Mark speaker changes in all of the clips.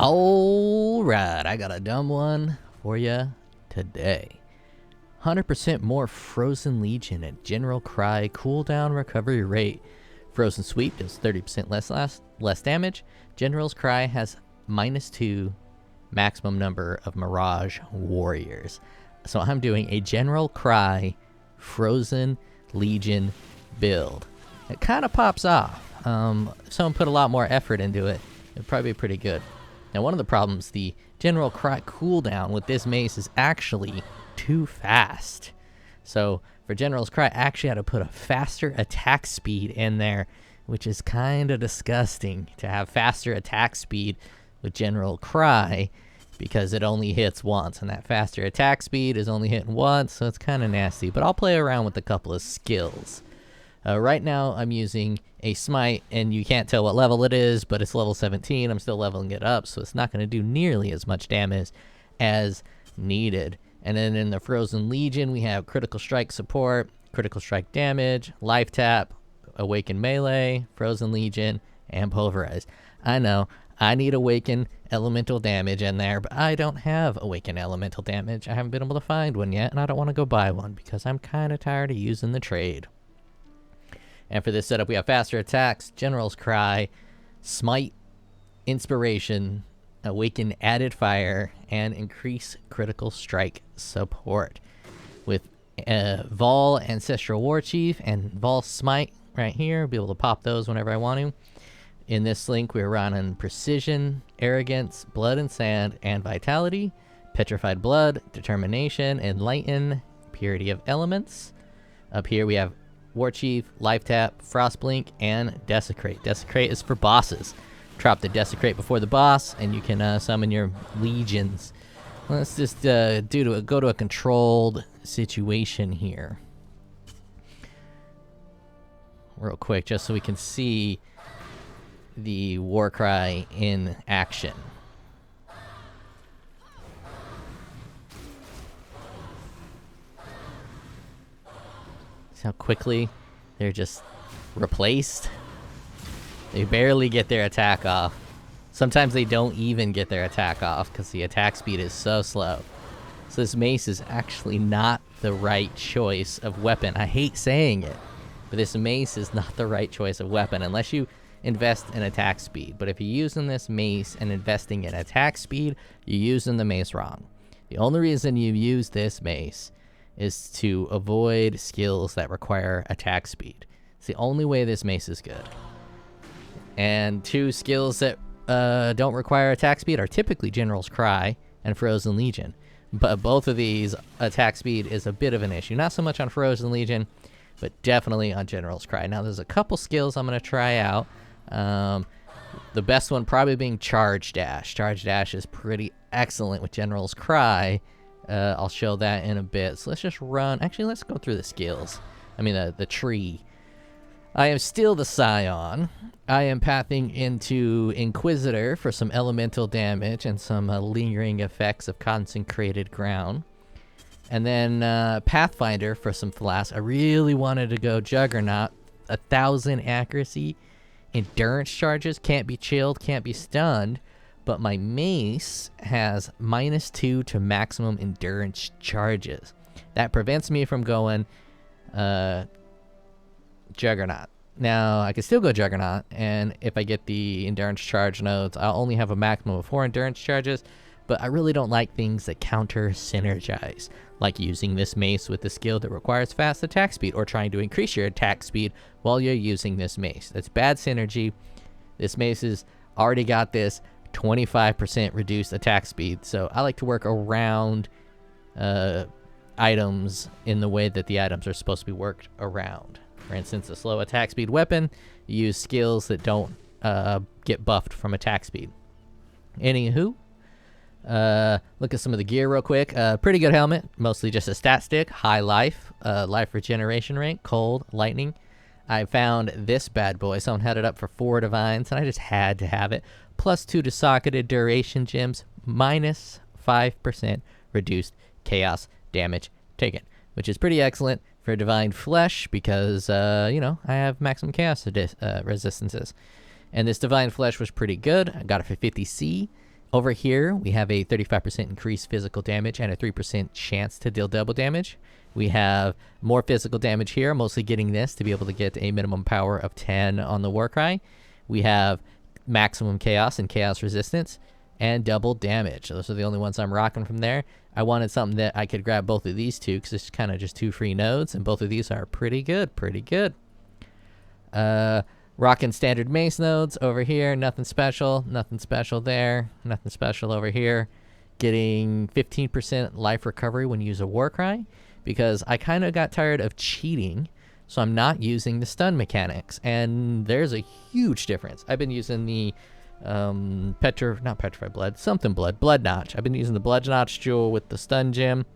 Speaker 1: Alright, I got a dumb one for you today. 100% more Frozen Legion at General Cry cooldown recovery rate. Frozen Sweep does 30% less damage. General's Cry has -2 maximum number of Mirage Warriors. So I'm doing a General Cry Frozen Legion build. It kind of pops off. If someone put a lot more effort into it, it'd probably be pretty good. Now, one of the problems, the General Cry cooldown with this mace is actually too fast. So for General's Cry, I actually had to put a faster attack speed in there, which is kind of disgusting to have faster attack speed with General Cry because it only hits once, and that faster attack speed is only hitting once, so it's kind of nasty. But I'll play around with a couple of skills. Right now, I'm using a Smite, and you can't tell what level it is, but it's level 17. I'm still leveling it up, so it's not going to do nearly as much damage as needed. And then in the Frozen Legion, we have Critical Strike support, Critical Strike damage, Life Tap, Awaken Melee, Frozen Legion, and Pulverize. I know, I need Awaken Elemental damage in there, but I don't have Awaken Elemental damage. I haven't been able to find one yet, and I don't want to go buy one because I'm kind of tired of using the trade. And for this setup, we have faster attacks, General's Cry, Smite, Inspiration, Awaken Added Fire, and increase Critical Strike support. With Vol Ancestral War Chief and Vol Smite right here, I'll be able to pop those whenever I want to. In this link, we're running Precision, Arrogance, Blood and Sand, and Vitality, Petrified Blood, Determination, Enlighten, Purity of Elements. Up here, we have War Chief, Life Tap, Frostblink, and Desecrate. Desecrate is for bosses. Drop the Desecrate before the boss, and you can summon your legions. Let's just go to a controlled situation here. Real quick, just so we can see the Warcry in action. See how quickly they're just replaced? They barely get their attack off. Sometimes they don't even get their attack off because the attack speed is so slow. So this mace is actually not the right choice of weapon. I hate saying it, but this mace is not the right choice of weapon unless you invest in attack speed. But if you're using this mace and investing in attack speed, you're using the mace wrong. The only reason you use this mace is to avoid skills that require attack speed. It's the only way this mace is good. And two skills that don't require attack speed are typically General's Cry and Frozen Legion. But both of these, attack speed is a bit of an issue. Not so much on Frozen Legion, but definitely on General's Cry. Now, there's a couple skills I'm going to try out. The best one probably being Charge Dash. Charge Dash is pretty excellent with General's Cry. I'll show that in a bit. So let's just run. Actually, let's go through the skills. I mean, the tree. I am still the Scion. I am pathing into Inquisitor for some elemental damage and some lingering effects of consecrated ground. And then Pathfinder for some Flask. I really wanted to go Juggernaut. 1,000 accuracy. Endurance charges. Can't be chilled, can't be stunned. But my mace has -2 to maximum endurance charges. That prevents me from going Juggernaut. Now, I can still go Juggernaut, and if I get the endurance charge nodes, I'll only have a maximum of 4 endurance charges, but I really don't like things that counter synergize, like using this mace with the skill that requires fast attack speed, or trying to increase your attack speed while you're using this mace. That's bad synergy. This mace has already got this 25% reduced attack speed, so I like to work around items in the way that the items are supposed to be worked around. For instance, a slow attack speed weapon, you use skills that don't get buffed from attack speed. Anywho, look at some of the gear real quick. Pretty good helmet, mostly just a stat stick, high life, life regeneration rate, cold, lightning. I found this bad boy. Someone had it up for 4 divines, and I just had to have it. +2 to socketed duration gems, -5% reduced chaos damage taken, which is pretty excellent for Divine Flesh because, I have maximum chaos resistances. And this Divine Flesh was pretty good. I got it for 50C. Over here, we have a 35% increased physical damage and a 3% chance to deal double damage. We have more physical damage here, mostly getting this to be able to get a minimum power of 10 on the Warcry. We have maximum chaos and chaos resistance and double damage. Those are the only ones I'm rocking from there. I wanted something that I could grab both of these two because it's kind of just two free nodes, and both of these are pretty good, pretty good. Rocking standard mace nodes over here, nothing special there, nothing special over here. Getting 15% life recovery when you use a Warcry, because I kind of got tired of cheating, so I'm not using the stun mechanics, and there's a huge difference. I've been using the Blood Notch. I've been using the Blood Notch jewel with the stun gem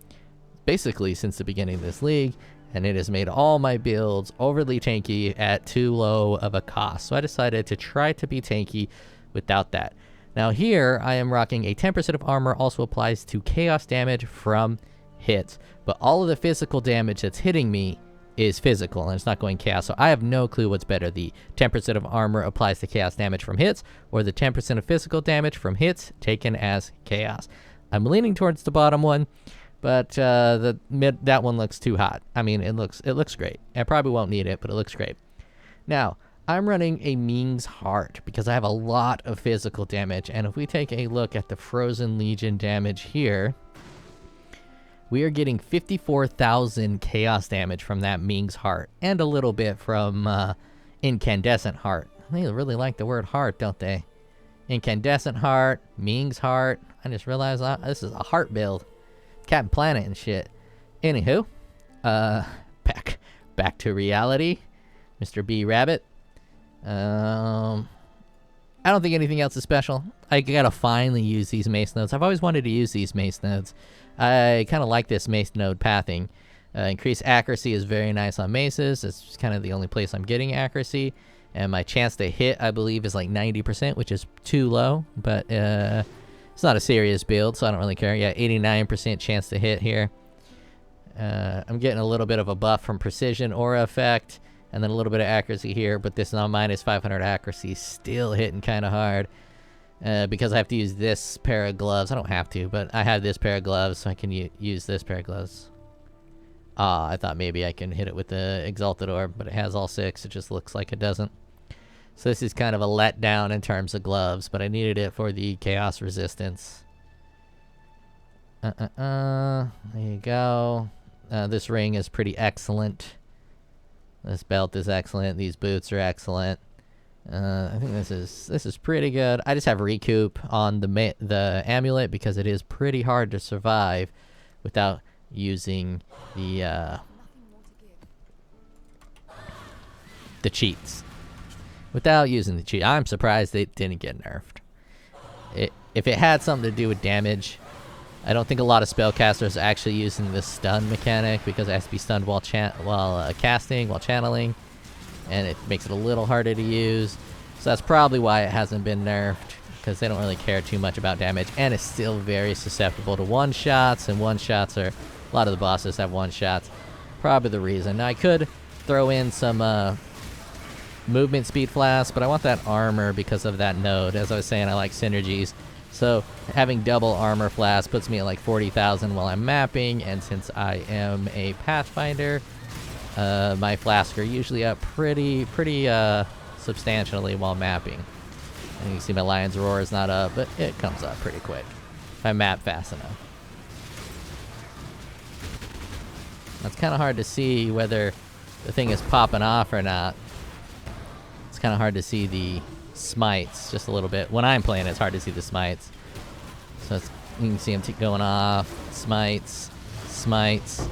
Speaker 1: basically since the beginning of this league, and it has made all my builds overly tanky at too low of a cost. So I decided to try to be tanky without that. Now here I am rocking a 10% of armor, also applies to chaos damage from hits, but all of the physical damage that's hitting me is physical and it's not going chaos. So I have no clue what's better. The 10% of armor applies to chaos damage from hits, or the 10% of physical damage from hits taken as chaos. I'm leaning towards the bottom one, but that one looks too hot. I mean, it looks great. I probably won't need it, but it looks great. Now, I'm running a Ming's Heart because I have a lot of physical damage, and if we take a look at the Frozen Legion damage here, we are getting 54,000 chaos damage from that Ming's Heart, and a little bit from Incandescent Heart. They really like the word heart, don't they? Incandescent Heart, Ming's Heart. I just realized this is a heart build. Captain Planet and shit. Anywho, back to reality. Mr. B Rabbit. I don't think anything else is special. I gotta finally use these mace nodes. I've always wanted to use these mace nodes. I kind of like this mace node pathing. Increased accuracy is very nice on maces. It's kind of the only place I'm getting accuracy. And my chance to hit, I believe, is like 90%, which is too low. But it's not a serious build, so I don't really care. Yeah, 89% chance to hit here. I'm getting a little bit of a buff from precision aura effect, and then a little bit of accuracy here. But this now minus 500 accuracy, still hitting kind of hard. Because I have to use this pair of gloves. I don't have to, but I have this pair of gloves, so I can use this pair of gloves. I thought maybe I can hit it with the Exalted Orb, but it has all 6. It just looks like it doesn't. So this is kind of a letdown in terms of gloves, but I needed it for the chaos resistance. There you go. This ring is pretty excellent. This belt is excellent. These boots are excellent. I think this is pretty good. I just have recoup on the amulet because it is pretty hard to survive without using the cheats. Without using the cheat, I'm surprised they didn't get nerfed. If it had something to do with damage, I don't think a lot of spellcasters are actually using the stun mechanic because it has to be stunned while casting, while channeling. And it makes it a little harder to use. So that's probably why it hasn't been nerfed, because they don't really care too much about damage, and it's still very susceptible to one-shots, and one-shots are, a lot of the bosses have one-shots. Probably the reason. Now I could throw in some movement speed flask, but I want that armor because of that node. As I was saying, I like synergies. So having double armor flask puts me at like 40,000 while I'm mapping, and since I am a Pathfinder, my flasks are usually up pretty substantially while mapping. And you can see my Lion's Roar is not up, but it comes up pretty quick if I map fast enough. It's kind of hard to see whether the thing is popping off or not. It's kind of hard to see the smites just a little bit. When I'm playing, it's hard to see the smites. So you can see them going off. Smites, smites,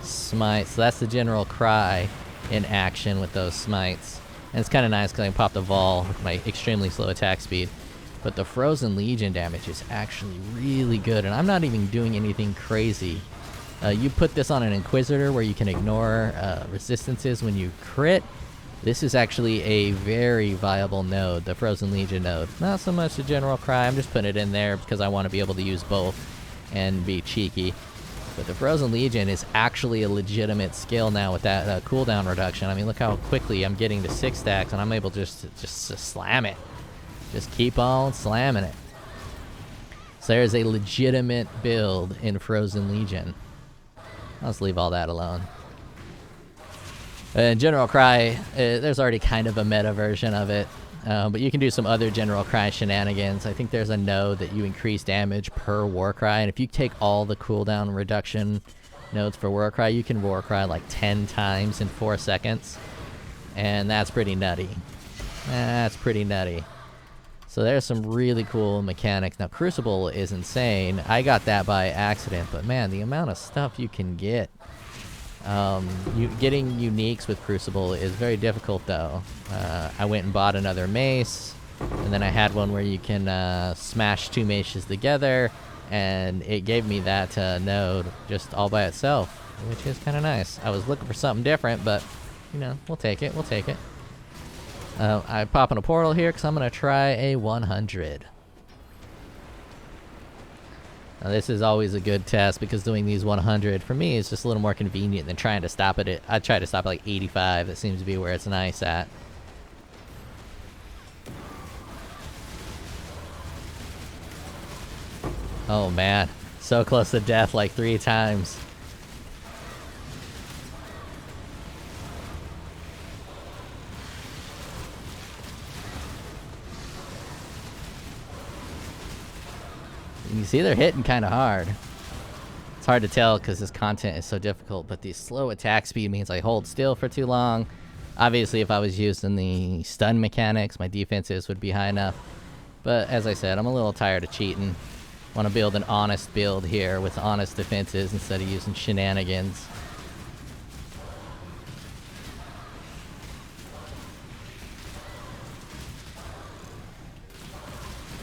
Speaker 1: smites. So that's the general cry in action with those smites. And it's kind of nice because I can pop the Vol with my extremely slow attack speed. But the Frozen Legion damage is actually really good, and I'm not even doing anything crazy. You put this on an Inquisitor where you can ignore resistances when you crit. This is actually a very viable node, the Frozen Legion node. Not so much the General Cry, I'm just putting it in there because I want to be able to use both and be cheeky. But the Frozen Legion is actually a legitimate skill now with that cooldown reduction. I mean, look how quickly I'm getting to 6 stacks, and I'm able to just slam it. Just keep on slamming it. So there's a legitimate build in Frozen Legion. I'll just leave all that alone. In General Cry, there's already kind of a meta version of it. But you can do some other General Cry shenanigans. I think there's a node that you increase damage per Warcry. And if you take all the cooldown reduction nodes for Warcry, you can Warcry like 10 times in 4 seconds. And that's pretty nutty. That's pretty nutty. So there's some really cool mechanics. Now, Crucible is insane. I got that by accident, but man, the amount of stuff you can get. Getting uniques with Crucible is very difficult, though. I went and bought another mace, and then I had one where you can smash 2 maces together, and it gave me that node just all by itself, which is kind of nice. I was looking for something different, but, you know, we'll take it. We'll take it. I pop in a portal here because I'm going to try a 100. Now, this is always a good test because doing these 100 for me is just a little more convenient than trying to stop it. I try to stop at like 85. That seems to be where it's nice at. Oh man, so close to death like 3 times. You see they're hitting kind of hard. It's hard to tell because this content is so difficult, but the slow attack speed means I hold still for too long. Obviously, if I was using the stun mechanics, my defenses would be high enough. But as I said, I'm a little tired of cheating. Want to build an honest build here with honest defenses instead of using shenanigans.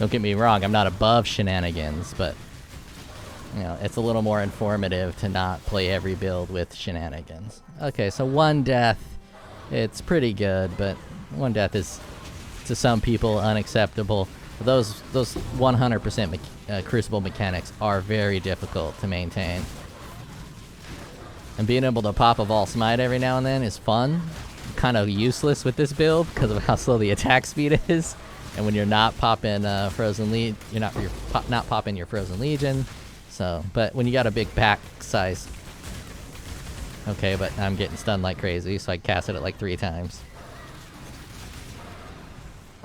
Speaker 1: Don't get me wrong, I'm not above shenanigans, but, you know, it's a little more informative to not play every build with shenanigans. Okay, so 1 death, it's pretty good, but 1 death is, to some people, unacceptable. Those 100% Crucible mechanics are very difficult to maintain. And being able to pop a Vault Smite every now and then is fun. Kind of useless with this build because of how slow the attack speed is. And when you're not popping Frozen Legion, you're not popping your Frozen Legion. So, but when you got a big pack size, okay. But I'm getting stunned like crazy, so I cast it like 3 times.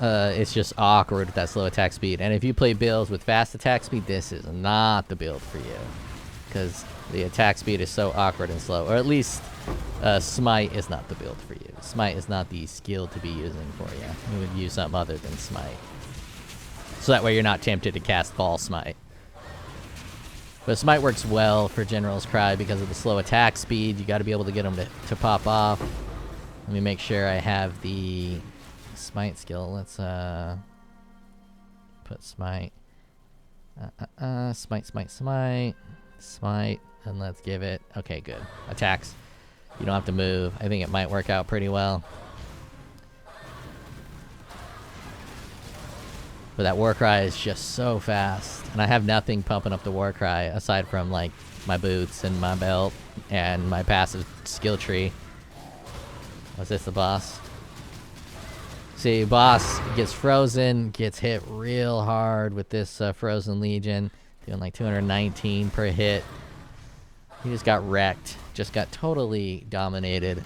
Speaker 1: It's just awkward with that slow attack speed. And if you play builds with fast attack speed, this is not the build for you, because the attack speed is so awkward and slow. Or at least Smite is not the build for you. Smite is not the skill to be using for you. You would use something other than Smite. So that way you're not tempted to cast Fall Smite. But Smite works well for General's Cry because of the slow attack speed. You got to be able to get them to pop off. Let me make sure I have the Smite skill. Let's put Smite. Smite, and let's give it. Okay, good. Attacks. You don't have to move. I think it might work out pretty well. But that Warcry is just so fast. And I have nothing pumping up the Warcry aside from like my boots and my belt and my passive skill tree. Was this the boss? See, boss gets frozen, gets hit real hard with this Frozen Legion. Doing like 219 per hit. He just got wrecked. Just got totally dominated.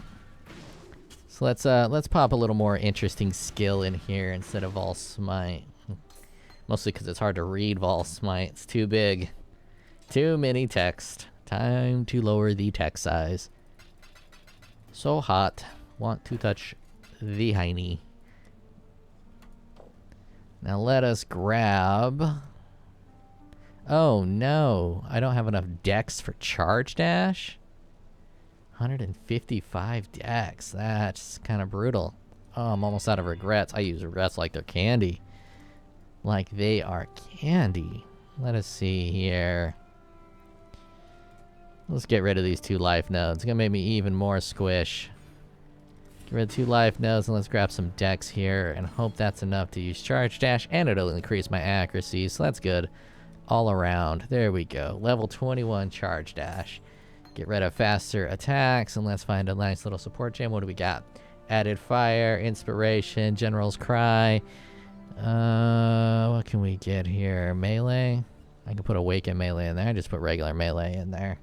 Speaker 1: So let's pop a little more interesting skill in here instead of Vol Smite. Mostly because it's hard to read Vol Smite. It's too big. Too many text. Time to lower the text size. So hot. Want to touch the hiney. Now let us grab... Oh no, I don't have enough dex for charge dash. 155 dex, that's kind of brutal. Oh, I'm almost out of regrets. I use regrets like they're candy. Like they are candy. Let us see here. Let's get rid of these 2 life nodes. It's gonna make me even more squish. Get rid of 2 life nodes and let's grab some dex here and hope that's enough to use charge dash, and it'll increase my accuracy, so that's good. All around. There we go. Level 21 charge dash. Get rid of faster attacks, and let's find a nice little support gem. What do we got? Added fire, inspiration, General's Cry. What can we get here? Melee? I can put Awaken melee in there. I just put regular melee in there.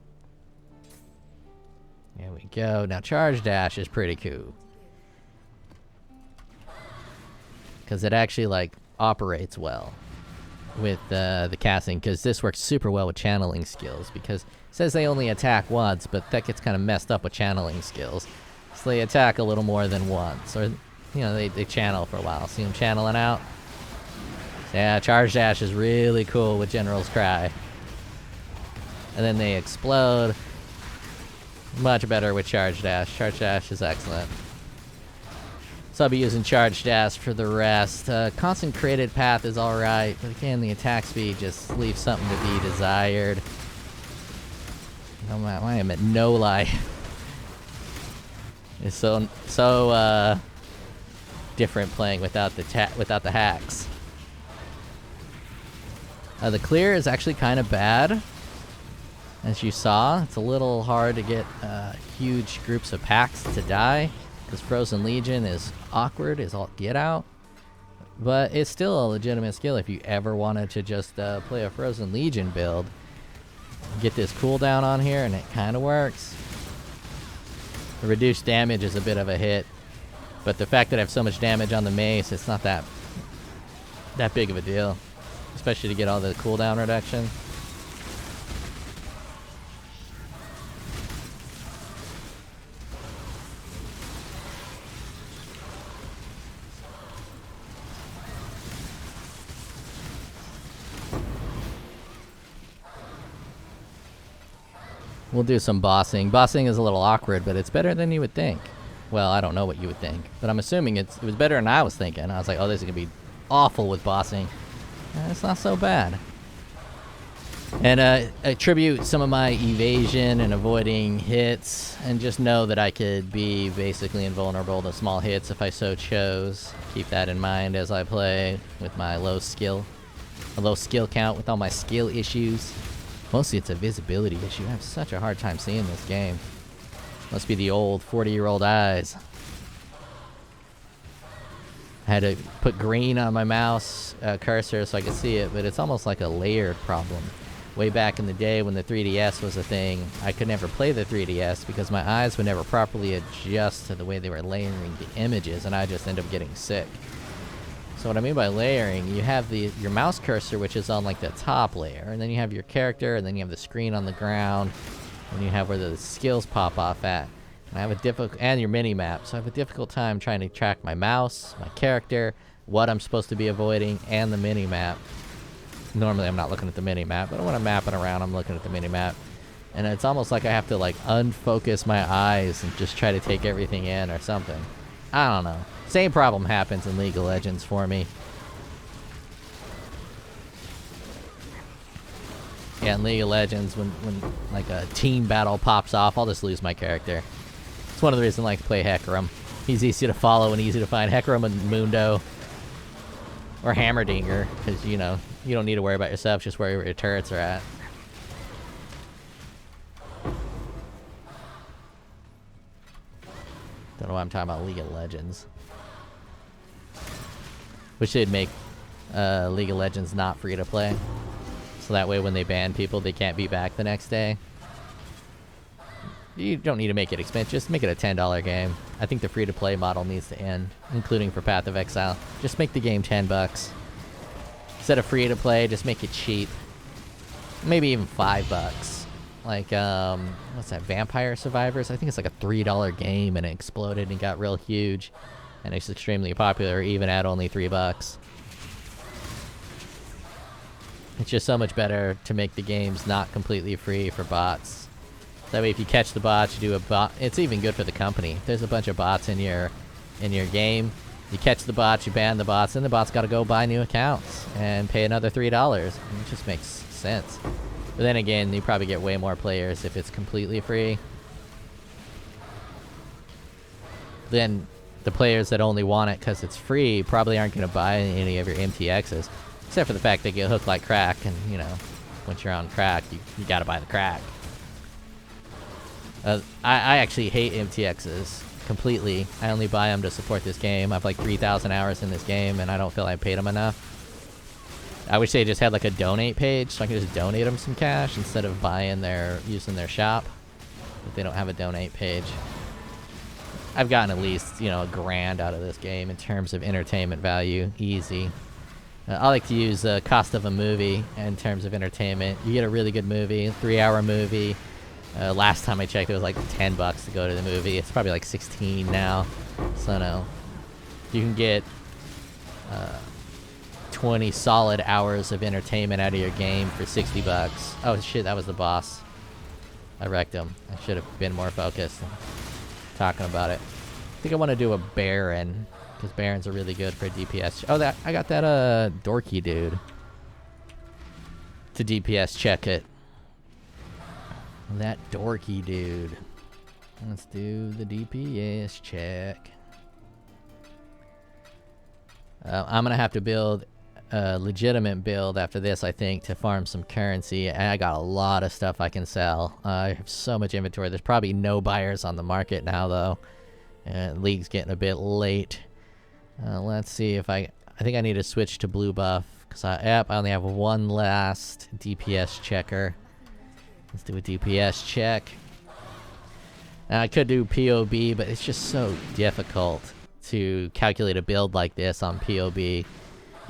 Speaker 1: There we go. Now Charge Dash is pretty cool. Because it actually, like, operates well with the casting. Because this works super well with channeling skills. Because it says they only attack once, but that gets kind of messed up with channeling skills. So they attack a little more than once. Or, you know, they channel for a while. See them channeling out? Yeah, Charge Dash is really cool with General's Cry. And then they explode. Much better with Charge Dash. Charge Dash is excellent. So I'll be using Charge Dash for the rest. Constant Created Path is alright, but again, the attack speed just leaves something to be desired. I am at no life. It's so different playing without the hacks. The clear is actually kind of bad. As you saw, it's a little hard to get huge groups of packs to die, because Frozen Legion is awkward as all get out. But it's still a legitimate skill if you ever wanted to just play a Frozen Legion build. Get this cooldown on here and it kind of works. The reduced damage is a bit of a hit, but the fact that I have so much damage on the mace, it's not that big of a deal. Especially to get all the cooldown reduction. We'll do some bossing. Bossing is a little awkward, but it's better than you would think. Well, I don't know what you would think, but I'm assuming it was better than I was thinking. I was like, oh, this is going to be awful with bossing. It's not so bad. And attribute some of my evasion and avoiding hits, and just know that I could be basically invulnerable to small hits if I so chose. Keep that in mind as I play with my low skill count with all my skill issues. Mostly it's a visibility issue. I have such a hard time seeing this game. Must be the old 40-year-old eyes. I had to put green on my mouse cursor so I could see it, but it's almost like a layered problem. Way back in the day when the 3DS was a thing, I could never play the 3DS because my eyes would never properly adjust to the way they were layering the images, and I just end up getting sick. So what I mean by layering, you have your mouse cursor, which is on like the top layer, and then you have your character, and then you have the screen on the ground, and you have where the skills pop off at. And I have and your mini map, so I have a difficult time trying to track my mouse, my character, what I'm supposed to be avoiding, and the mini map. Normally I'm not looking at the mini map, but when I'm mapping around, I'm looking at the mini map. And it's almost like I have to like unfocus my eyes and just try to take everything in or something. I don't know. Same problem happens in League of Legends for me. Yeah, in League of Legends, when like a team battle pops off, I'll just lose my character. It's one of the reasons I like to play Hecarim. He's easy to follow and easy to find. Hecarim and Mundo. Or Hammerdinger, because, you know, you don't need to worry about yourself, just worry where your turrets are at. Don't know why I'm talking about League of Legends. Wish they'd make League of Legends not free to play. So that way when they ban people, they can't be back the next day. You don't need to make it expensive. Just make it a $10 game. I think the free-to-play model needs to end, including for Path of Exile. Just make the game $10. Instead of free-to-play, just make it cheap. Maybe even $5. Like, what's that? Vampire Survivors? I think it's like a $3 game, and it exploded and got real huge. And it's extremely popular, even at only $3. It's just so much better to make the games not completely free for bots. That way, if you catch the bots, you do a bot. It's even good for the company. If there's a bunch of bots in your game, you catch the bots, you ban the bots, and the bots got to go buy new accounts and pay another $3. And it just makes sense. But then again, you probably get way more players if it's completely free. Then the players that only want it because it's free probably aren't going to buy any of your MTXs, except for the fact they get hooked like crack. And you know, once you're on crack, you got to buy the crack. I actually hate MTXs completely. I only buy them to support this game. I have like 3,000 hours in this game, and I don't feel I paid them enough. I wish they just had like a donate page so I can just donate them some cash instead of using their shop. But they don't have a donate page. I've gotten at least, you know, $1,000 out of this game in terms of entertainment value. Easy. I like to use the cost of a movie in terms of entertainment. You get a really good movie, 3-hour movie. Last time I checked, it was like $10 to go to the movie. It's probably like 16 now. So no, you can get 20 solid hours of entertainment out of your game for $60. Oh shit, that was the boss. I wrecked him. I should have been more focused talking about it. I think I want to do a Baron, because Barons are really good for DPS. Oh, I got that dorky dude to DPS check it. That dorky dude. Let's do the DPS check. I'm gonna have to build a legitimate build after this, I think, to farm some currency. And I got a lot of stuff I can sell. I have so much inventory. There's probably no buyers on the market now, though. League's getting a bit late. Let's see if I think I need to switch to blue buff, because I only have one last DPS checker. Let's do a DPS check. Now, I could do POB, but it's just so difficult to calculate a build like this on POB.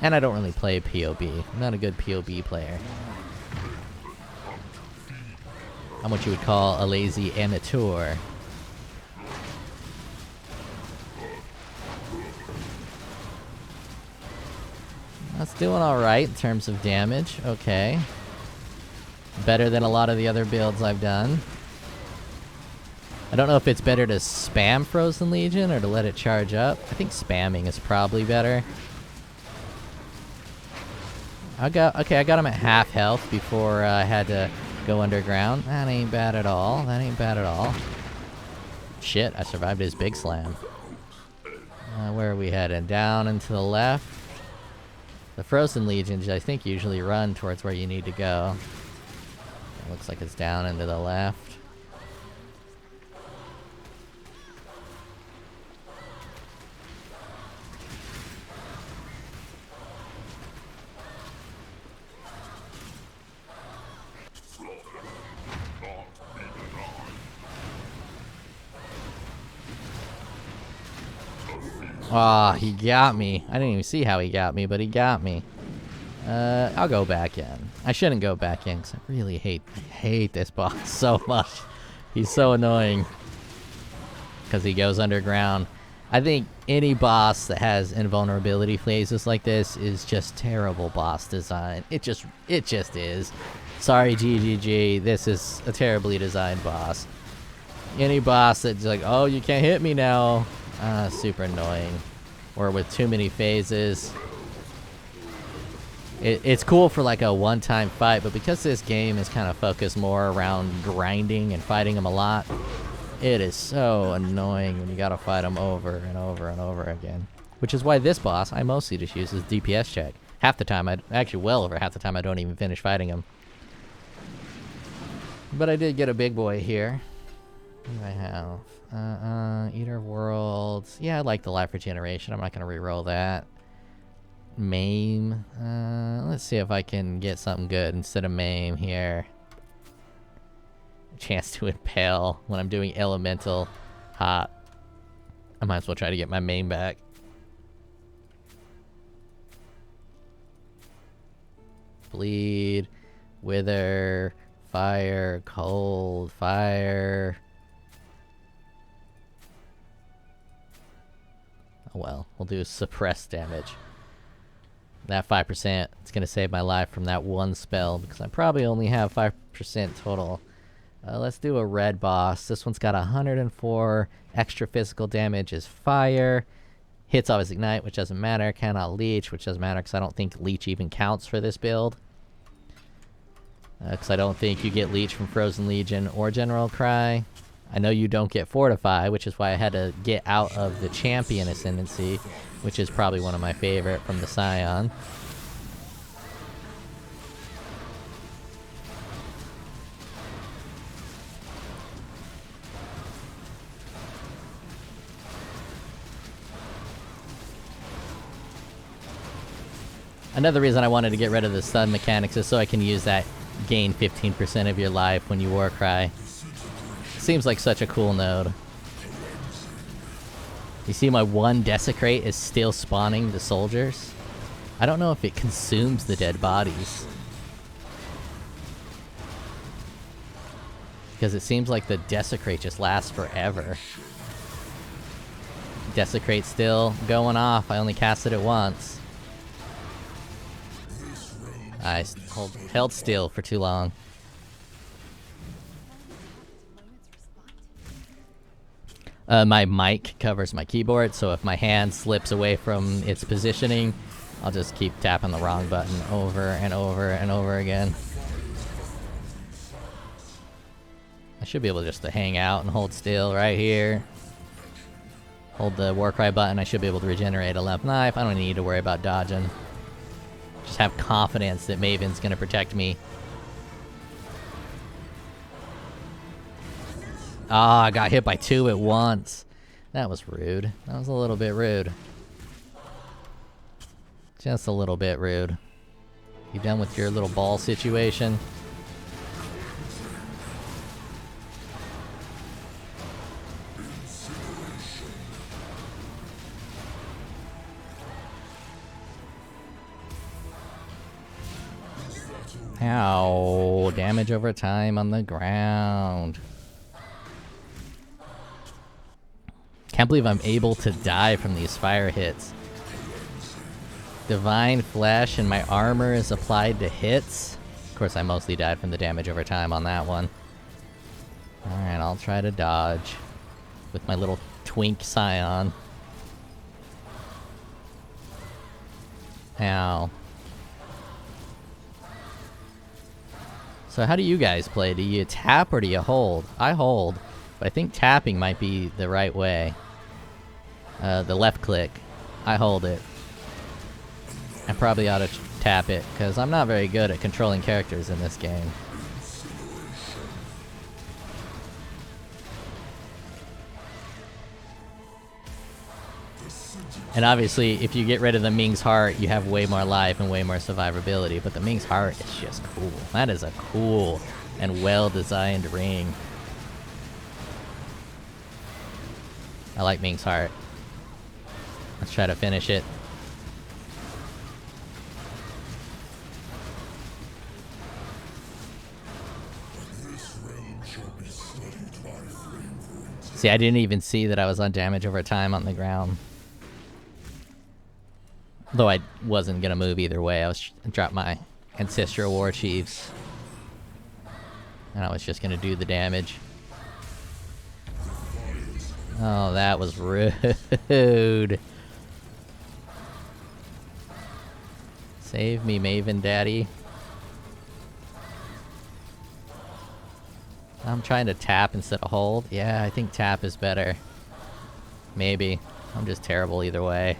Speaker 1: And I don't really play POB. I'm not a good POB player. I'm what you would call a lazy amateur. That's doing alright in terms of damage. Okay. Better than a lot of the other builds I've done. I don't know if it's better to spam Frozen Legion or to let it charge up. I think spamming is probably better. I got him at half health before I had to go underground. That ain't bad at all. That ain't bad at all. Shit, I survived his big slam. Where are we heading? Down and to the left. The Frozen Legions, I think, usually run towards where you need to go. It looks like it's down and to the left. Ah, he got me. I didn't even see how he got me, but he got me. I'll go back in. I shouldn't go back in, because I really hate this boss so much. He's so annoying. Because he goes underground. I think any boss that has invulnerability phases like this is just terrible boss design. It just is. Sorry, GGG. This is a terribly designed boss. Any boss that's like, oh, you can't hit me now. Super annoying. Or with too many phases. It's cool for like a one-time fight, but because this game is kind of focused more around grinding and fighting them a lot, it is so annoying when you gotta fight them over and over and over again. Which is why this boss, I mostly just use as DPS check. Half the time, actually well over half the time, I don't even finish fighting him. But I did get a big boy here. What do I have? Eater of Worlds. Yeah, I like the Life Regeneration. I'm not gonna reroll that. Maim. Let's see if I can get something good instead of Maim here. A chance to Impale when I'm doing Elemental Hot. I might as well try to get my Maim back. Bleed. Wither. Fire. Cold. Fire. Oh well, we'll do suppress damage. That 5%, it's going to save my life from that one spell, because I probably only have 5% total. Let's do a red boss. This one's got 104 extra physical damage, is fire. Hits always ignite, which doesn't matter. Cannot leech, which doesn't matter, because I don't think leech even counts for this build. Because I don't think you get leech from Frozen Legion or General Cry. I know you don't get Fortify, which is why I had to get out of the Champion Ascendancy, which is probably one of my favorite from the Scion. Another reason I wanted to get rid of the stun mechanics is so I can use that gain 15% of your life when you Warcry. Seems like such a cool node. You see my one Desecrate is still spawning the soldiers? I don't know if it consumes the dead bodies. Because it seems like the Desecrate just lasts forever. Desecrate still going off. I only casted it once. I held still for too long. My mic covers my keyboard, so if my hand slips away from its positioning, I'll just keep tapping the wrong button over and over and over again. I should be able just to hang out and hold still right here. Hold the Warcry button, I should be able to regenerate a left knife. I don't need to worry about dodging. Just have confidence that Maven's gonna protect me. Ah, I got hit by 2 at once. That was rude. That was a little bit rude. Just a little bit rude. You done with your little ball situation? Ow, damage over time on the ground. Can't believe I'm able to die from these fire hits. Divine Flesh and my armor is applied to hits. Of course, I mostly died from the damage over time on that one. Alright, I'll try to dodge with my little twink scion. Ow. So how do you guys play? Do you tap or do you hold? I hold, but I think tapping might be the right way. The left click. I hold it. I probably ought to tap it, because I'm not very good at controlling characters in this game. And obviously, if you get rid of the Ming's Heart, you have way more life and way more survivability, but the Ming's Heart is just cool. That is a cool and well-designed ring. I like Ming's Heart. Let's try to finish it. See, I didn't even see that I was on damage over time on the ground. Though I wasn't gonna move either way. I was drop my Ancestral War Chiefs. And I was just gonna do the damage. Oh, that was rude. Save me, Maven Daddy. I'm trying to tap instead of hold. Yeah, I think tap is better. Maybe. I'm just terrible either way.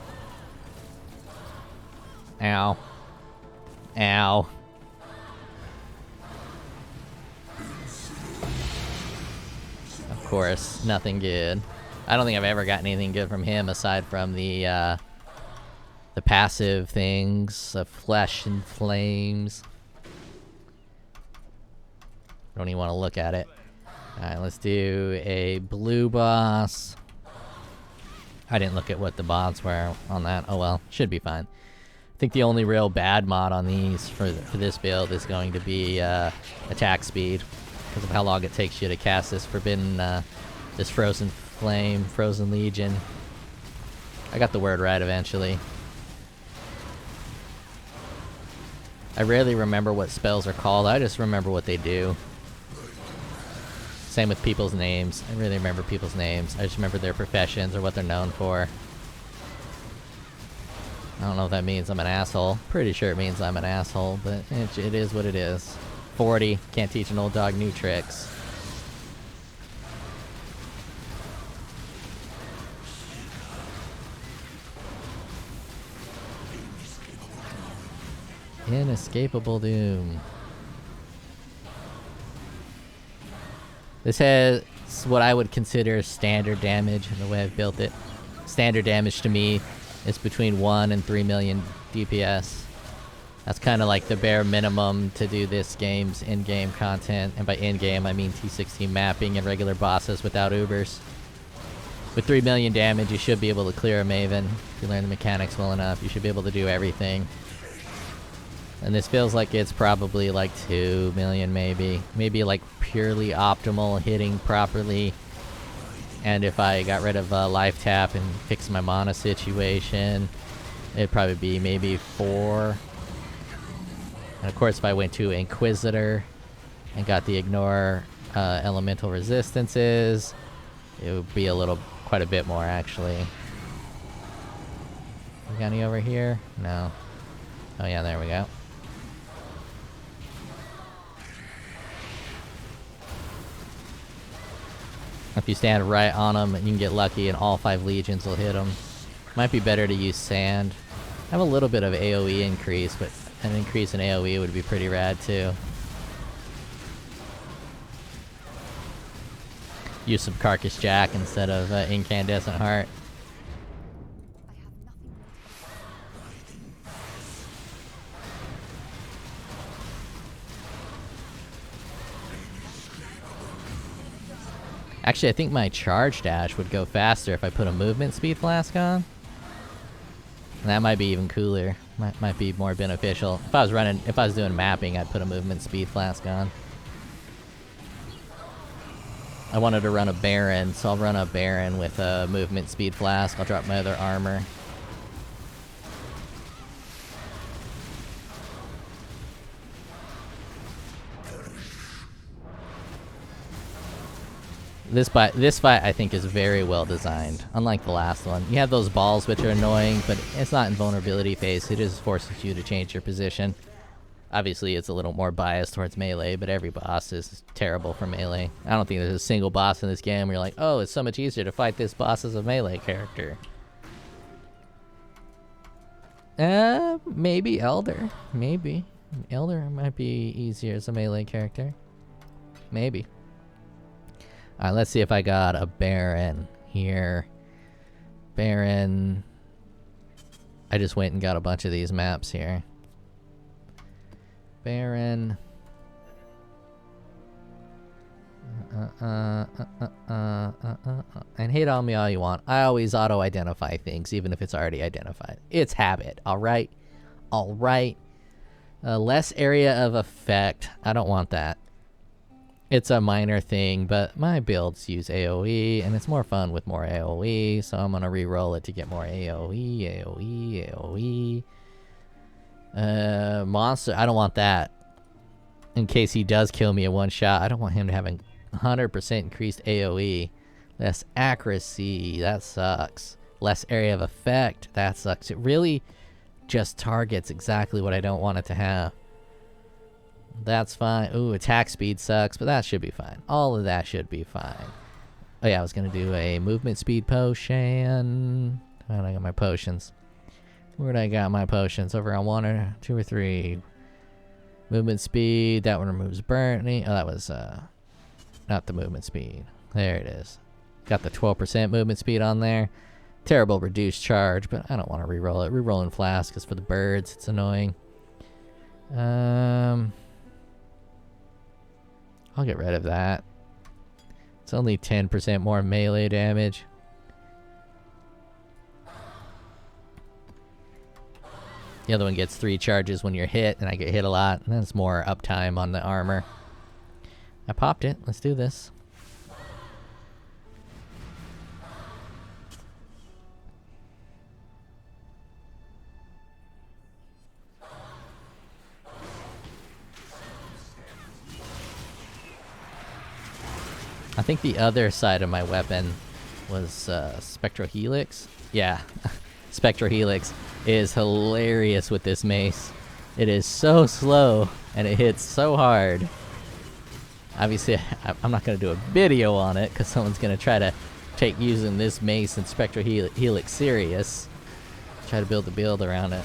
Speaker 1: Ow. Ow. Of course, nothing good. I don't think I've ever gotten anything good from him aside from the passive things of Flesh and Flames. Don't even want to look at it. Alright, let's do a blue boss. I didn't look at what the mods were on that. Oh well, should be fine. I think the only real bad mod on these for this build is going to be attack speed, because of how long it takes you to cast this this Frozen Flame, Frozen Legion. I got the word right eventually. I rarely remember what spells are called, I just remember what they do. Same with people's names. I really remember people's names. I just remember their professions or what they're known for. I don't know if that means I'm an asshole. Pretty sure it means I'm an asshole, but it is what it is. 40. Can't teach an old dog new tricks. Inescapable doom. This has what I would consider standard damage in the way I've built it. Standard damage to me is between 1 and 3 million DPS. That's kind of like the bare minimum to do this game's in-game content. And by in-game, I mean T16 mapping and regular bosses without Ubers. With 3 million damage, you should be able to clear a Maven. If you learn the mechanics well enough, you should be able to do everything. And this feels like it's probably like 2 million maybe. Maybe like purely optimal hitting properly. And if I got rid of life tap and fixed my mana situation, it'd probably be maybe 4. And of course if I went to Inquisitor and got the ignore elemental resistances, it would be quite a bit more actually. We got any over here? No. Oh yeah, there we go. If you stand right on them, you can get lucky and all 5 legions will hit them. Might be better to use sand. I have a little bit of AoE increase, but an increase in AoE would be pretty rad too. Use some Carcass Jack instead of Incandescent Heart. Actually, I think my charge dash would go faster if I put a movement speed flask on. And that might be even cooler. Might be more beneficial. If I was doing mapping, I'd put a movement speed flask on. I wanted to run a Baron, so I'll run a Baron with a movement speed flask. I'll drop my other armor. This fight I think is very well designed, unlike the last one. You have those balls which are annoying, but it's not in vulnerability phase. It just forces you to change your position. Obviously it's a little more biased towards melee, but every boss is terrible for melee. I don't think there's a single boss in this game where you're like, oh, it's so much easier to fight this boss as a melee character. Maybe Elder. Maybe. Elder might be easier as a melee character. Maybe. Alright, let's see if I got a Baron here. Baron. I just went and got a bunch of these maps here. Baron. And hate on me all you want. I always auto-identify things, even if it's already identified. It's habit, alright? Alright. Less area of effect. I don't want that. It's a minor thing, but my builds use AoE, and it's more fun with more AoE, so I'm gonna re-roll it to get more AoE, AoE, AoE. Monster, I don't want that. In case he does kill me in one shot, I don't want him to have a 100% increased AoE. Less accuracy, that sucks. Less area of effect, that sucks. It really just targets exactly what I don't want it to have. That's fine. Ooh, attack speed sucks, but that should be fine. All of that should be fine. Oh yeah, I was gonna do a movement speed potion. Oh, I got my potions. Where'd I got my potions? Over on 1 or 2 or 3. Movement speed. That one removes burning. Oh, that was not the movement speed. There it is. Got the 12% movement speed on there. Terrible reduced charge, but I don't want to re-roll it. Re-rolling Flask is for the birds. It's annoying. I'll get rid of that. It's only 10% more melee damage. The other one gets 3 charges when you're hit, and I get hit a lot, and that's more uptime on the armor. I popped it. Let's do this. I think the other side of my weapon was Spectral Helix. Yeah, Spectral Helix is hilarious with this mace. It is so slow and it hits so hard. Obviously, I'm not going to do a video on it because someone's going to try to take using this mace and Spectral Helix serious. Try to build a build around it.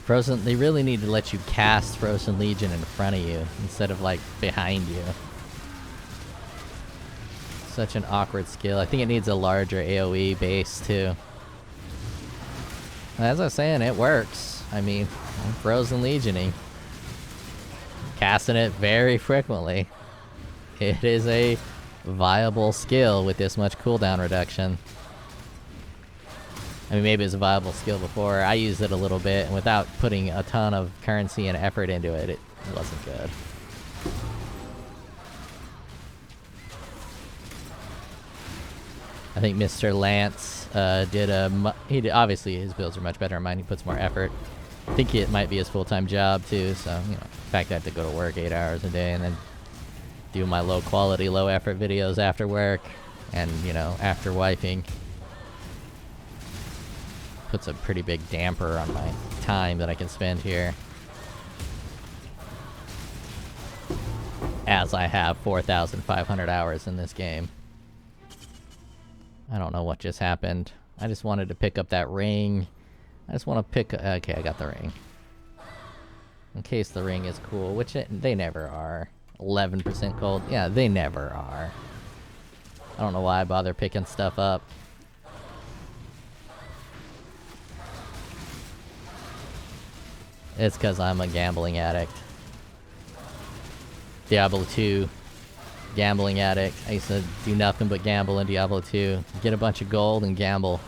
Speaker 1: Frozen, they really need to let you cast Frozen Legion in front of you instead of like behind you. Such an awkward skill. I think it needs a larger AoE base too. As I was saying, it works. I mean, I'm Frozen Legioning. Casting it very frequently. It is a viable skill with this much cooldown reduction. I mean, maybe it's a viable skill before. I used it a little bit, and without putting a ton of currency and effort into it, it wasn't good. I think Mr. Lance obviously his builds are much better than mine. He puts more effort. I think it might be his full-time job too, so, you know, in fact I have to go to work 8 hours a day and then do my low-quality, low-effort videos after work and, you know, after wiping. Puts a pretty big damper on my time that I can spend here. As I have 4,500 hours in this game. I don't know what just happened. I just wanted to pick up that ring. I just want to pick... Okay, I got the ring. In case the ring is cool, which they never are. 11% gold. Yeah, they never are. I don't know why I bother picking stuff up. It's because I'm a gambling addict. Diablo 2. Gambling addict. I used to do nothing but gamble in Diablo 2. Get a bunch of gold and gamble.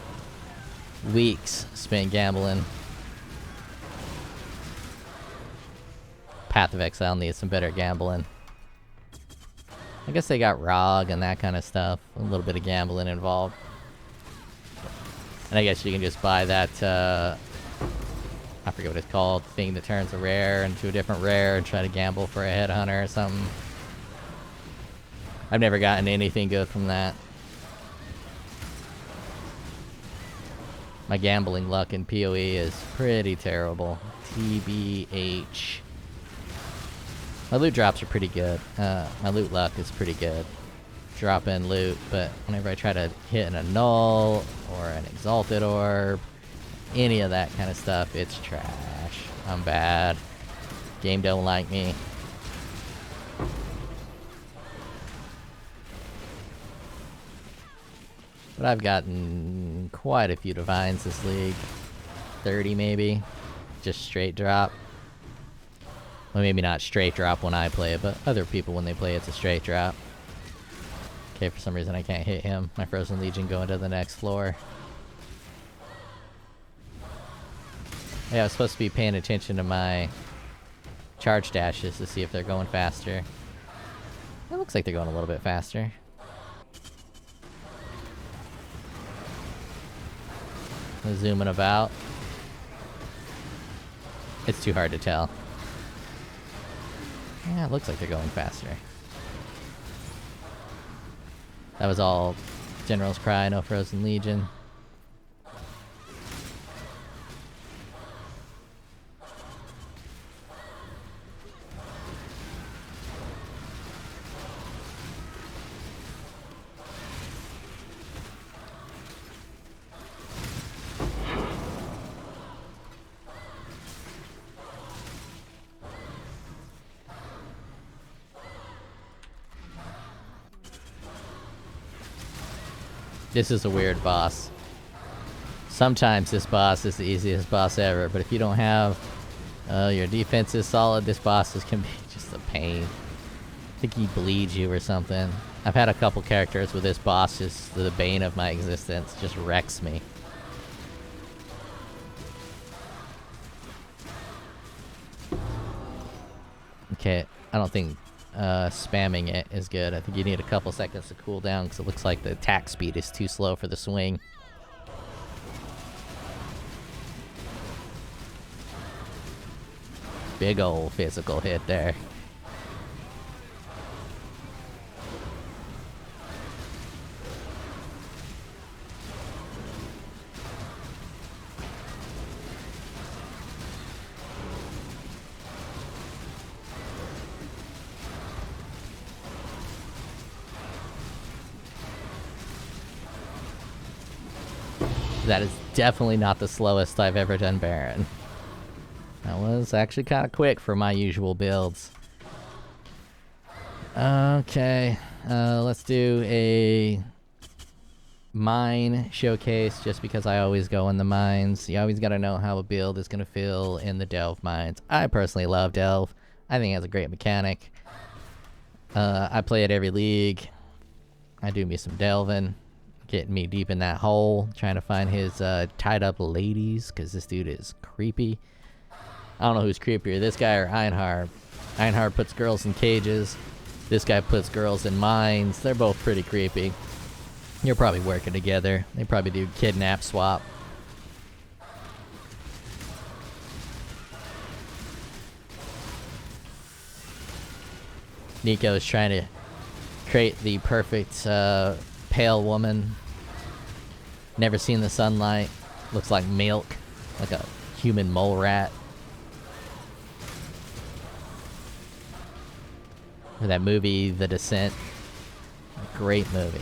Speaker 1: Weeks spent gambling. Path of Exile needs some better gambling. I guess they got ROG and that kind of stuff. A little bit of gambling involved. And I guess you can just buy that, I forget what it's called, thing that turns a rare into a different rare and try to gamble for a headhunter or something. I've never gotten anything good from that. My gambling luck in POE is pretty terrible. TBH. My loot drops are pretty good. My loot luck is pretty good. Drop in loot, but whenever I try to hit a null or an exalted orb, any of that kind of stuff, it's trash. I'm bad. Game don't like me. But I've gotten quite a few divines this league. 30 maybe. Just straight drop. Well, maybe not straight drop when I play it, but other people when they play it's a straight drop. Okay, for some reason I can't hit him. My Frozen Legion going to the next floor. Yeah, I was supposed to be paying attention to my charge dashes to see if they're going faster. It looks like they're going a little bit faster. Zooming about. It's too hard to tell. Yeah, it looks like they're going faster. That was all General's Cry, no Frozen Legion. This is a weird boss. Sometimes this boss is the easiest boss ever, but if you don't have your defense is solid, this boss can be just a pain. I think he bleeds you or something. I've had a couple characters where this boss is the bane of my existence, just wrecks me. Okay, I don't think spamming it is good. I think you need a couple seconds to cool down because it looks like the attack speed is too slow for the swing. Big ol' physical hit there. That is definitely not the slowest I've ever done Baron. That was actually kind of quick for my usual builds. Okay, let's do a mine showcase just because I always go in the mines. You always got to know how a build is going to feel in the delve mines. I personally love delve. I think it has a great mechanic. I play it every league. I do me some delving, getting me deep in that hole, trying to find his tied up ladies, because this dude is creepy. I don't know who's creepier, this guy or Einhard. Einhard puts girls in cages. This guy puts girls in mines. They're both pretty creepy. You're probably working together. They probably do kidnap swap. Nico is trying to create the perfect pale woman. Never seen the sunlight. Looks like milk. Like a human mole rat. Or that movie, The Descent. Great movie.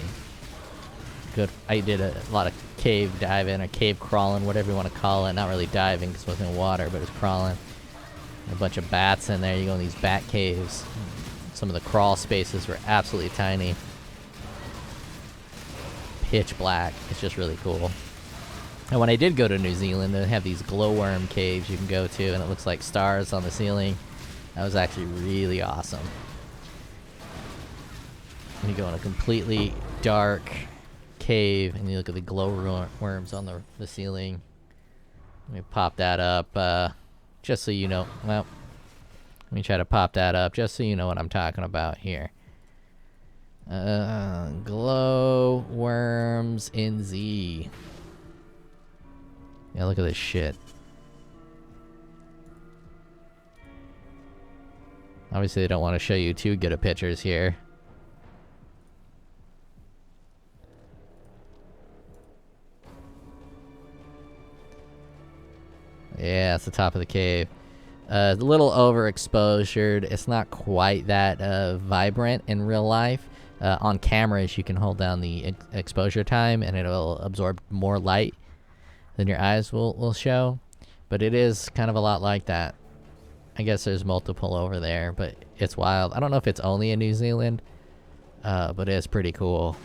Speaker 1: Good. I did a lot of cave diving or cave crawling, whatever you want to call it. Not really diving because it wasn't in water, but it was crawling. A bunch of bats in there. You go in these bat caves. Some of the crawl spaces were absolutely tiny. Pitch black. It's just really cool. And when I did go to New Zealand, they have these glowworm caves you can go to, and it looks like stars on the ceiling. That was actually really awesome. You go in a completely dark cave, and you look at the glowworms on the ceiling. Let me pop that up, just so you know. Well, let me try to pop that up, just so you know what I'm talking about here. Glowworms in Z. Yeah, look at this shit. Obviously, they don't want to show you too good of pictures here. Yeah, it's the top of the cave. A little overexposed. It's not quite that vibrant in real life. On cameras, you can hold down the exposure time, and it'll absorb more light than your eyes will show. But it is kind of a lot like that. I guess there's multiple over there, but it's wild. I don't know if it's only in New Zealand, but it's pretty cool.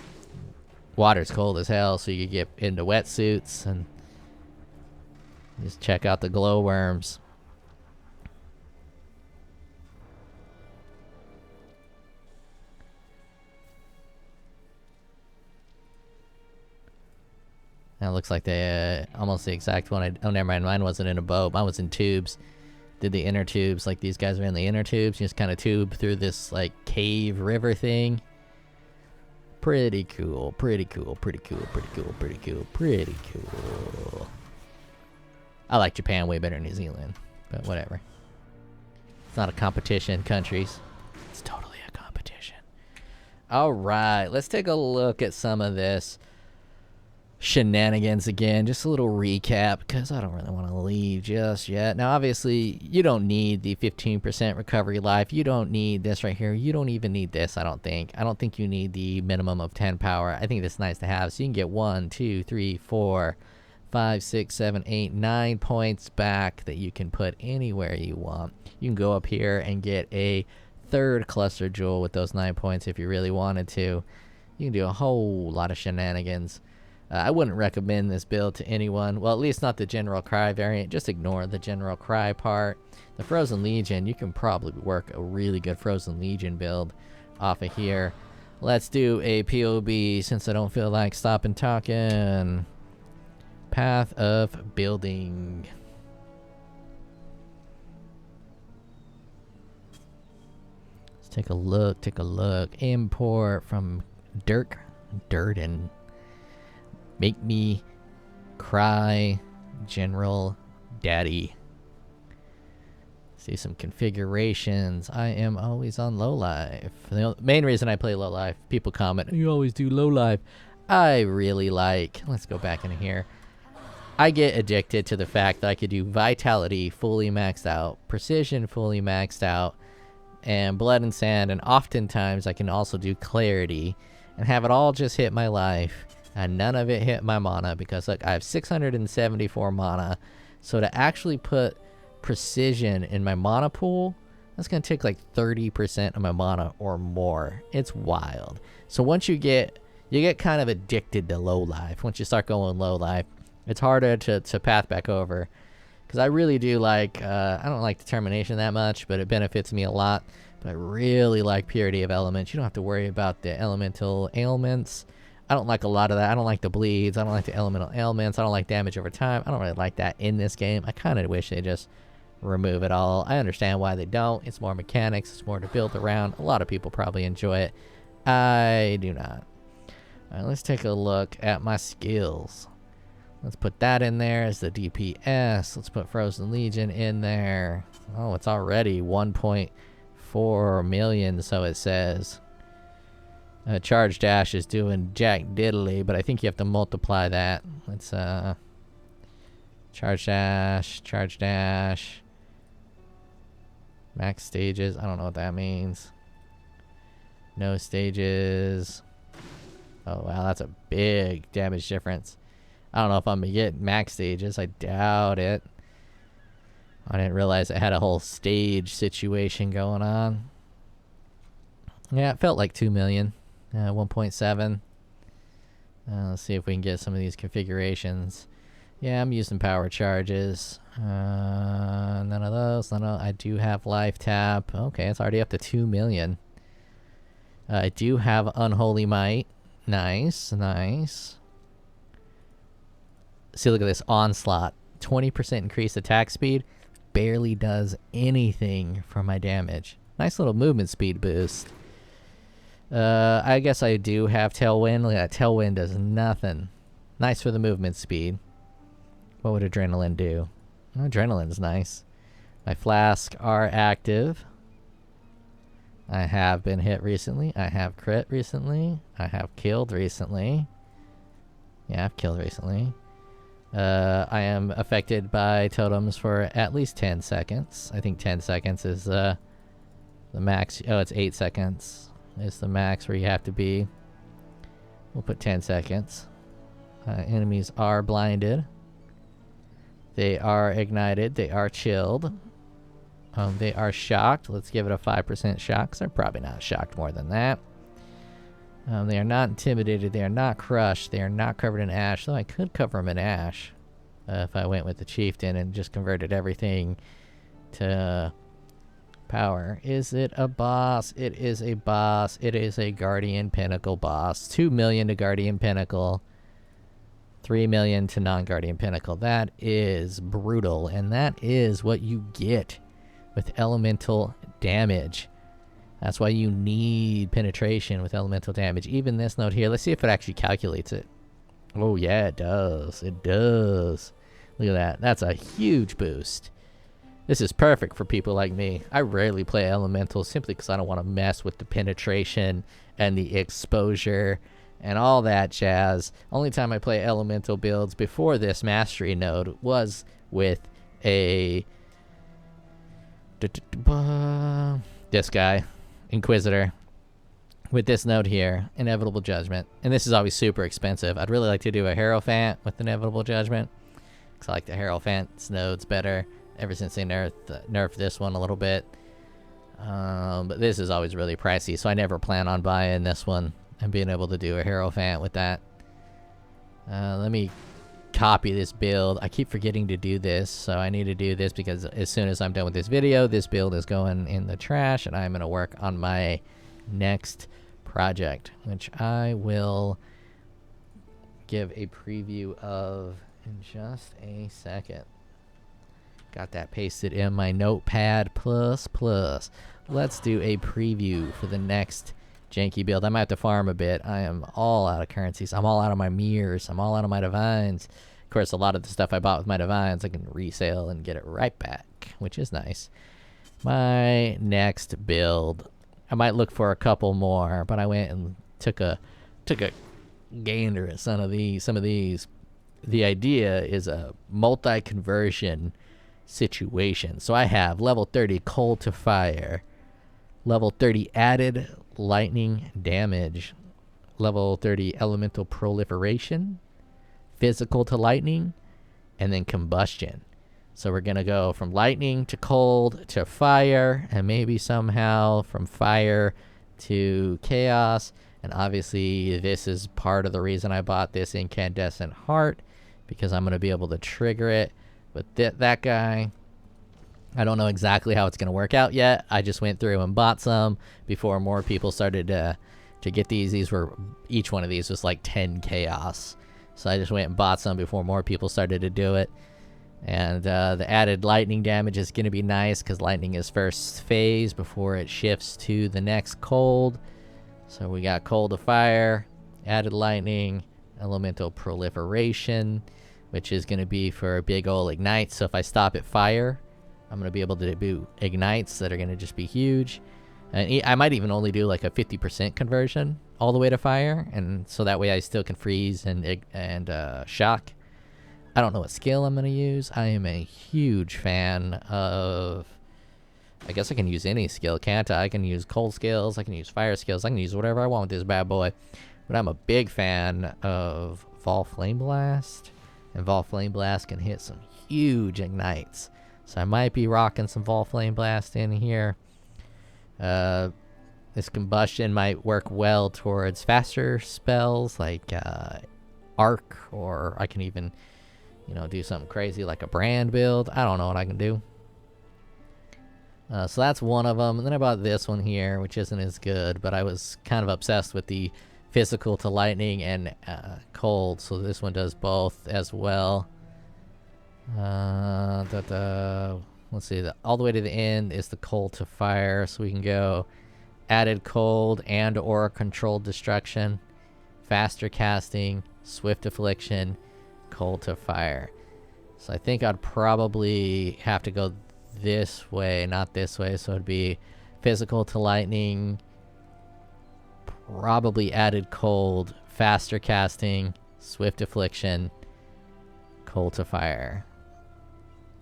Speaker 1: Water's cold as hell, so you can get into wetsuits and just check out the glowworms. That looks like they almost the exact one. Oh, never mind. Mine wasn't in a boat. Mine was in tubes. Did the inner tubes like these guys are in the inner tubes. You just kind of tube through this like cave river thing. Pretty cool. Pretty cool. Pretty cool. Pretty cool. Pretty cool. Pretty cool. I like Japan way better than New Zealand, but whatever. It's not a competition, countries. It's totally a competition. All right, let's take a look at some of this shenanigans again. Just a little recap, because I don't really want to leave just yet. Now, obviously, you don't need the 15% recovery life. You don't need this right here. You don't even need this, I don't think. I don't think you need the minimum of 10 power. I think that's nice to have. So you can get 1, 2, 3, 4, 5, 6, 7, 8, 9 points back that you can put anywhere you want. You can go up here and get a third cluster jewel with those 9 points if you really wanted to. You can do a whole lot of shenanigans. I wouldn't recommend this build to anyone. Well, at least not the General Cry variant. Just ignore the General Cry part. The Frozen Legion, you can probably work a really good Frozen Legion build off of here. Let's do a POB since I don't feel like stopping talking. Path of building. Let's take a look. Take a look. Import from Durden. Make me cry, General Daddy. See some configurations. I am always on low life. The main reason I play low life, people comment, you always do low life. I really like, let's go back in here. I get addicted to the fact that I could do Vitality fully maxed out, Precision fully maxed out, and Blood and Sand, and oftentimes I can also do Clarity and have it all just hit my life, and none of it hit my mana, because look, I have 674 mana, so to actually put precision in my mana pool, that's going to take like 30% of my mana or more. It's wild. So once you get kind of addicted to low life. Once you start going low life, it's harder to path back over. Because I really do like, I don't like determination that much, but it benefits me a lot. But I really like purity of elements. You don't have to worry about the elemental ailments. I don't like a lot of that. I don't like the bleeds. I don't like the elemental ailments. I don't like damage over time. I don't really like that in this game. I kind of wish they just remove it all. I understand why they don't. It's more mechanics. It's more to build around. A lot of people probably enjoy it. I do not. All right, let's take a look at my skills. Let's put that in there as the DPS. Let's put Frozen Legion in there. Oh, it's already 1.4 million, so it says. Charge Dash is doing jack diddly, but I think you have to multiply that. Let's Charge Dash. Max stages. I don't know what that means. No stages. Oh, wow, that's a big damage difference. I don't know if I'm going to get max stages. I doubt it. I didn't realize it had a whole stage situation going on. Yeah, it felt like 2 million. 1.7. Let's see if we can get some of these configurations. Yeah, I'm using power charges. None of those. I do have life tap. Okay, it's already up to 2 million. I do have Unholy Might. Nice, nice. See, look at this Onslaught. 20% increased attack speed. Barely does anything for my damage. Nice little movement speed boost. I guess I do have Tailwind. Look at that. Tailwind does nothing. Nice for the movement speed. What would Adrenaline do? Adrenaline's nice. My Flask are active. I have been hit recently. I have crit recently. I have killed recently. Yeah, I've killed recently. I am affected by totems for at least 10 seconds. I think 10 seconds is the max. Oh, it's 8 seconds. Is the max where you have to be. We'll put 10 seconds. Enemies are blinded. They are ignited. They are chilled. They are shocked. Let's give it a 5% shock, because they're probably not shocked more than that. They are not intimidated. They are not crushed. They are not covered in ash. Though I could cover them in ash if I went with the chieftain and just converted everything to power. Is it a boss? It is a boss. It is a Guardian Pinnacle boss. 2 million to Guardian Pinnacle. 3 million to non-Guardian Pinnacle. That is brutal, and that is what you get with elemental damage. That's why you need penetration with elemental damage. Even this note here, let's see if it actually calculates it. Oh yeah, it does. It does. Look at that. That's a huge boost. This is perfect for people like me. I rarely play elementals simply because I don't want to mess with the penetration and the exposure and all that jazz. Only time I play elemental builds before this mastery node was with a this guy, Inquisitor, with this node here, Inevitable Judgment. And this is always super expensive. I'd really like to do a Hierophant with Inevitable Judgment, because I like the Hierophant's nodes better ever since they nerfed this one a little bit. But this is always really pricey, so I never plan on buying this one and being able to do a Hierophant with that. Let me copy this build. I keep forgetting to do this, so I need to do this because as soon as I'm done with this video, this build is going in the trash, and I'm going to work on my next project, which I will give a preview of in just a second. Got that pasted in my notepad++. Let's do a preview for the next janky build. I might have to farm a bit. I am all out of currencies. I'm all out of my mirrors. I'm all out of my divines. Of course, a lot of the stuff I bought with my divines I can resell and get it right back, which is nice. My next build, I might look for a couple more, but I went and took a gander at some of these. The idea is a multi-conversion situation. So I have level 30 cold to fire, level 30 added lightning damage, level 30 elemental proliferation, physical to lightning, and then combustion. So we're going to go from lightning to cold to fire, and maybe somehow from fire to chaos. And obviously this is part of the reason I bought this incandescent heart, because I'm going to be able to trigger it with that guy. I don't know exactly how it's going to work out yet. I just went through and bought some before more people started to get these. These were, each one of these was like 10 chaos. So I just went and bought some before more people started to do it. And the added lightning damage is going to be nice because lightning is first phase before it shifts to the next cold. So we got cold to fire, added lightning, elemental proliferation, which is going to be for a big ol' ignite. So if I stop at fire, I'm going to be able to do ignites that are going to just be huge. And I might even only do like a 50% conversion all the way to fire. And so that way I still can freeze and shock. I don't know what skill I'm going to use. I am a huge fan of... I guess I can use any skill, can't I? I can use cold skills, I can use fire skills, I can use whatever I want with this bad boy. But I'm a big fan of Vol Flame Blast. And Vol Flame Blast can hit some huge ignites. So I might be rocking some Vol Flame Blast in here. This combustion might work well towards faster spells like Arc, or I can even... do something crazy like a brand build. I don't know what I can do. So that's one of them. And then I bought this one here, which isn't as good, but I was kind of obsessed with the physical to lightning and cold. So this one does both as well. Let's see. All the way to the end is the cold to fire. So we can go added cold and or controlled destruction, faster casting, swift affliction, cold to fire. So I think I'd probably have to go this way, not this way. So it'd be physical to lightning, probably added cold, faster casting, swift affliction, cold to fire.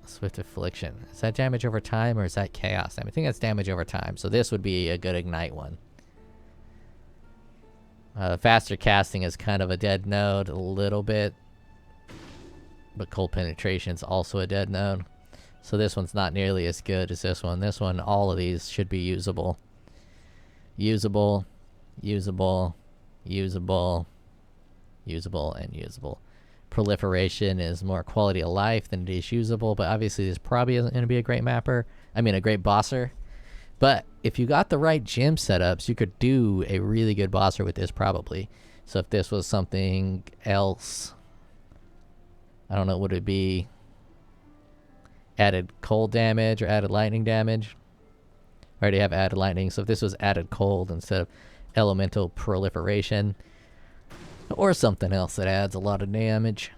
Speaker 1: Swift affliction. Is that damage over time or is that chaos? I think that's damage over time. So this would be a good ignite one. Faster casting is kind of a dead node a little bit. But cold penetration is also a dead node. So this one's not nearly as good as this one. This one, all of these should be usable. Usable, usable, usable, usable, and usable. Proliferation is more quality of life than it is usable, but obviously this probably isn't going to be a great mapper. I mean, a great bosser. But if you got the right gym setups, you could do a really good bosser with this probably. So if this was something else... I don't know, would it be added cold damage or added lightning damage? I already have added lightning, so if this was added cold instead of elemental proliferation, or something else that adds a lot of damage.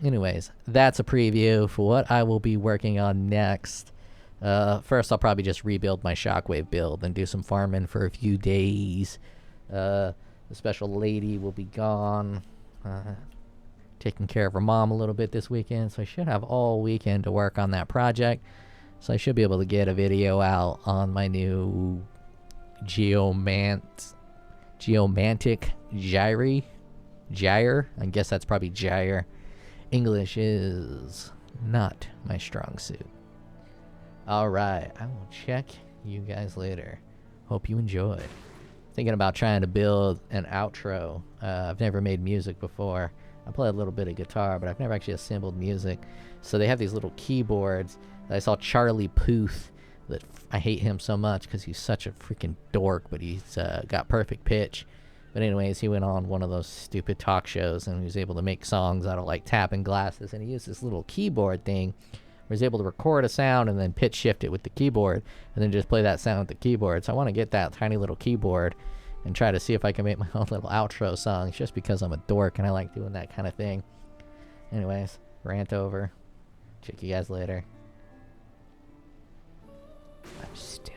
Speaker 1: Anyways, that's a preview for what I will be working on next. First, I'll probably just rebuild my shockwave build and do some farming for a few days. The special lady will be gone. Taking care of her mom a little bit this weekend, so I should have all weekend to work on that project. So I should be able to get a video out on my new Geomantic Gyre. I guess that's probably Gyre. English is not my strong suit. Alright, I will check you guys later. Hope you enjoyed. Thinking about trying to build an outro. I've never made music before. I play a little bit of guitar, but I've never actually assembled music. So they have these little keyboards. I saw Charlie Puth. That I hate him so much because he's such a freaking dork, but he's got perfect pitch. But anyways, he went on one of those stupid talk shows and he was able to make songs out of like tapping glasses. And he used this little keyboard thing where he's able to record a sound and then pitch shift it with the keyboard and then just play that sound with the keyboard. So I want to get that tiny little keyboard and try to see if I can make my own little outro songs just because I'm a dork and I like doing that kind of thing. Anyways, rant over. Check you guys later. I'm still